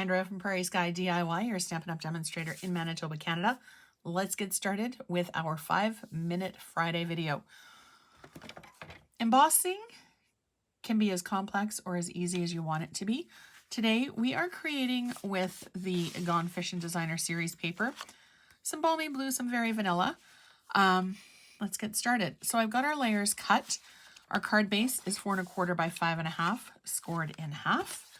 Sandra from Prairie Sky DIY, your Stampin' Up! Demonstrator in Manitoba, Canada. Let's get started with our 5-minute Friday video. Embossing can be as complex or as easy as you want it to be. Today we are creating with the Gone Fishing Designer Series paper, some balmy blue, some very vanilla. Let's get started. So I've got our layers cut. Our card base is 4 1/4 by 5 1/2, scored in half.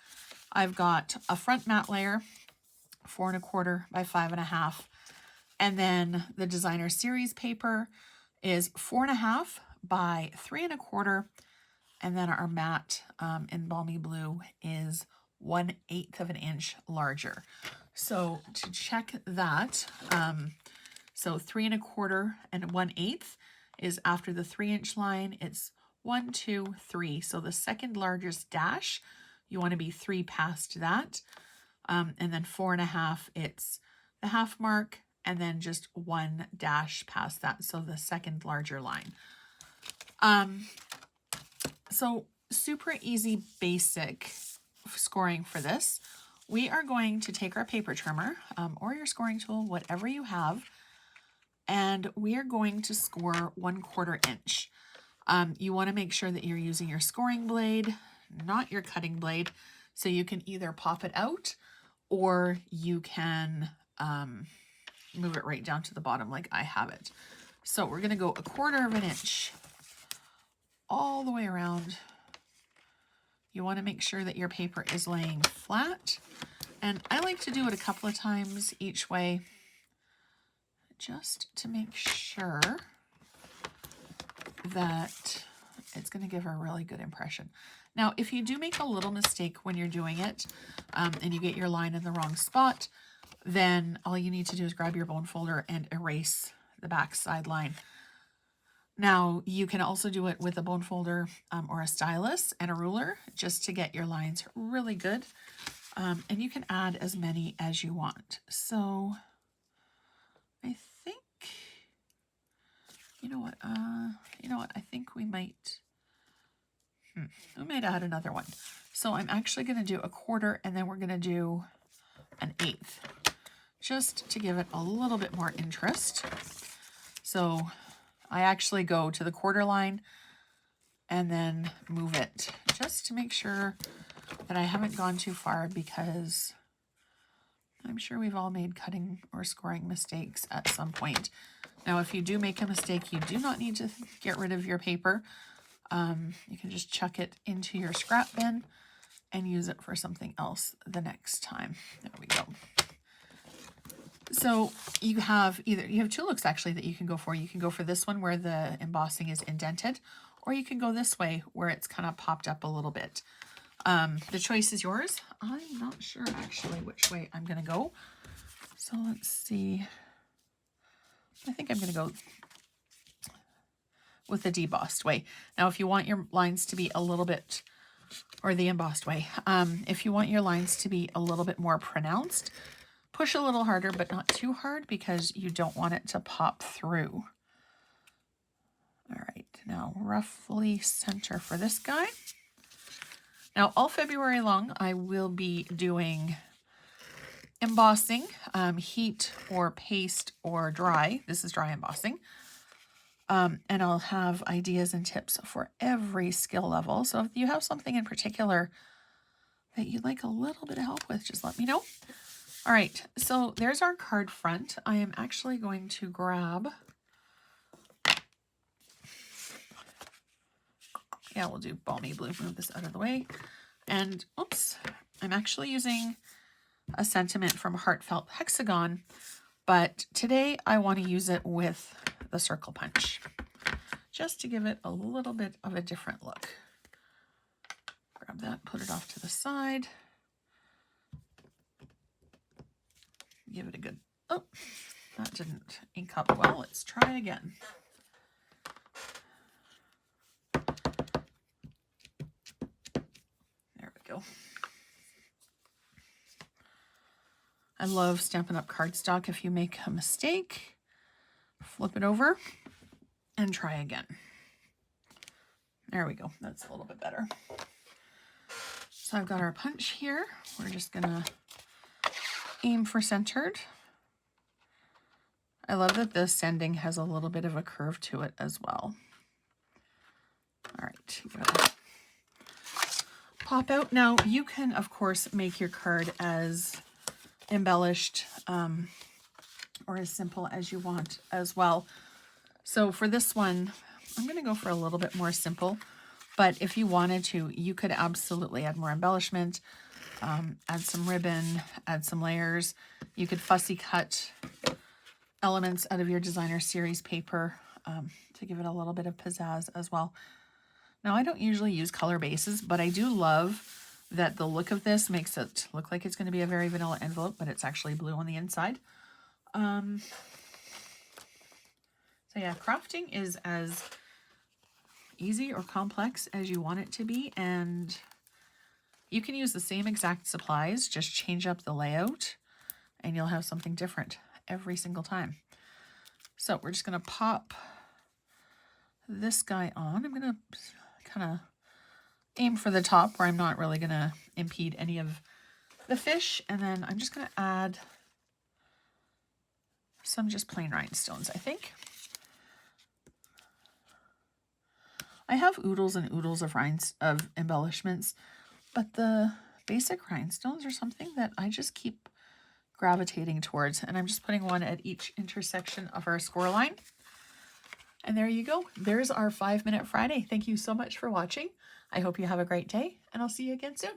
I've got a front mat layer, 4 1/4 by 5 1/2. And then the designer series paper is 4 1/2 by 3 1/4. And then our mat in balmy blue is 1/8 of an inch larger. So to check that, so 3 1/4 and 1/8 is after the 3-inch line. It's 1, 2, 3. So the second largest dash, you want to be 3 past that. And then 4 1/2, it's the half mark, and then just 1 dash past that. So the second larger line. So super easy, basic scoring for this. We are going to take our paper trimmer or your scoring tool, whatever you have, and we are going to score 1/4 inch. You want to make sure that you're using your scoring blade, not your cutting blade. So you can either pop it out or you can move it right down to the bottom like I have it. So we're going to go 1/4 of an inch all the way around. You want to make sure that your paper is laying flat. And I like to do it a couple of times each way just to make sure that it's going to give a really good impression. Now, if you do make a little mistake when you're doing it and you get your line in the wrong spot, then all you need to do is grab your bone folder and erase the back side line. Now, you can also do it with a bone folder or a stylus and a ruler just to get your lines really good. And you can add as many as you want. So I think, you know what, I think we might add another one. So I'm actually going to do 1/4, and then we're going to do 1/8, just to give it a little bit more interest. So I actually go to the 1/4 line and then move it just to make sure that I haven't gone too far, because I'm sure we've all made cutting or scoring mistakes at some point. Now, if you do make a mistake, you do not need to get rid of your paper. You can just chuck it into your scrap bin and use it for something else the next time. There we go. So you have 2 looks actually that you can go for. You can go for this one where the embossing is indented, or you can go this way where it's kind of popped up a little bit. The choice is yours. I'm not sure actually which way I'm going to go. So let's see. I think I'm going to go with the debossed way. Now, if you want your lines to be a little bit, or the embossed way, if you want your lines to be a little bit more pronounced, push a little harder, but not too hard, because you don't want it to pop through. All right, now roughly center for this guy. Now, all February long, I will be doing embossing, heat or paste or dry. This is dry embossing. And I'll have ideas and tips for every skill level. So if you have something in particular that you'd like a little bit of help with, just let me know. All right, so there's our card front. I am actually going to grab, we'll do balmy blue, move this out of the way. And oops, I'm actually using a sentiment from Heartfelt Hexagon, but today I want to use it with the circle punch, just to give it a little bit of a different look. Grab that, put it off to the side. Give it a good, oh, that didn't ink up well. Let's try again. There we go. I love Stampin' Up! Cardstock. If you make a mistake, flip it over and try again. There we go. That's a little bit better. So I've got our punch here. We're just gonna aim for centered. I love that the sending has a little bit of a curve to it as well. All right, give it a pop out. Now you can, of course, make your card as embellished or as simple as you want as well. So for this one, I'm going to go for a little bit more simple, but if you wanted to, you could absolutely add more embellishment, add some ribbon, add some layers. You could fussy cut elements out of your designer series paper to give it a little bit of pizzazz as well. Now, I don't usually use color bases, but I do love that the look of this makes it look like it's going to be a very vanilla envelope, but it's actually blue on the inside. So yeah, crafting is as easy or complex as you want it to be, and you can use the same exact supplies, just change up the layout, and you'll have something different every single time. So we're just going to pop this guy on. I'm going to kind of aim for the top where I'm not really going to impede any of the fish. And then I'm just going to add some just plain rhinestones, I think. I have oodles and oodles of embellishments, but the basic rhinestones are something that I just keep gravitating towards. And I'm just putting one at each intersection of our score line. And there you go. There's our 5-Minute Friday. Thank you so much for watching. I hope you have a great day, and I'll see you again soon.